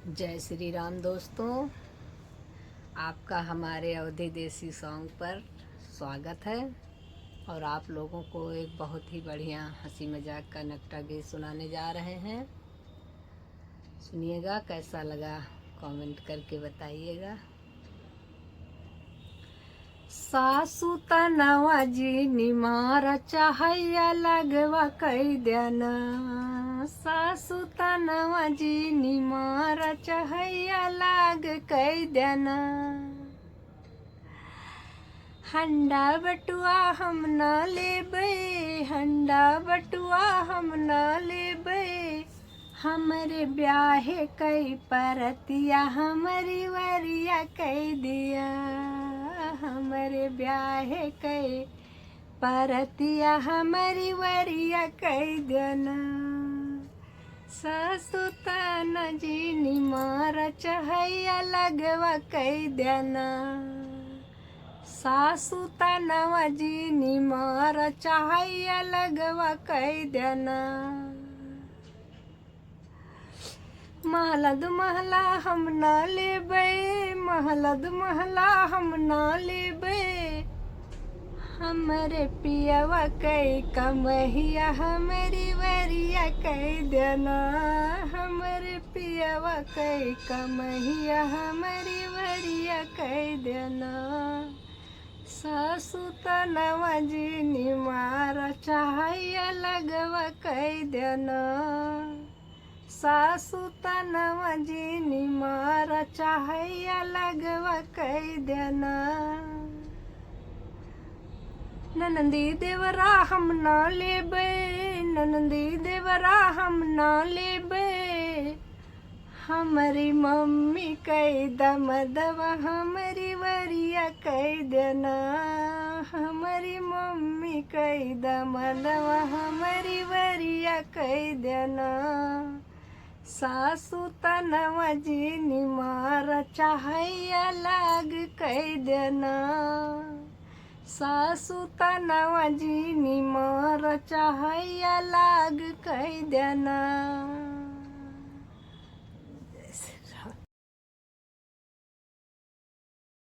जय श्री राम दोस्तों, आपका हमारे अवधी देसी सॉन्ग पर स्वागत है। और आप लोगों को एक बहुत ही बढ़िया हंसी मजाक का नकटा गीत सुनाने जा रहे हैं। सुनिएगा, कैसा लगा कमेंट करके बताइएगा। सासू तनवा जी निमारा चाहैया लगवा कई देना। सासू तनवा जी निमारा चाहैया लाग कई देना। हंडा बटुआ हम न लेबै, हंडा बटुआ हम न लेबै। हमरे ब्याहे कई परतिया हमारी वरिया कई दिया। हमरे ब्याहे कई परतिया हमारी वरिया कई देना। सासू तन जी निमारा चाहैया लगवा कई देना। सासू तनवा जी निमारा चाहैया लगवा कई देना। महला दु महला हम न लेबै, महला दु महला हम न लेबै। हमरे पियवा कई कमहिया हमारी वरिया कई देना। हमरे पियवा कई कमहिया हमारी वरिया कई देना। सासू तनवा जी निमारा चाहैया लगवा कई देना। सासू तनवा जी निमारा चाहैया लगवा कई देना। ननदी देवरा हम न लेबै, ननदी देवरा हम न लेबै। हमारी मम्मी कई दमदवा हमारी वरिया कई देना। हमारी मम्मी कई दमदवा हमारी वरिया कई देना। सासू तनवा जी निमारा चाहैया लाग कई देना। सासू तनवा जी निमारा चाहैया लाग कई देना।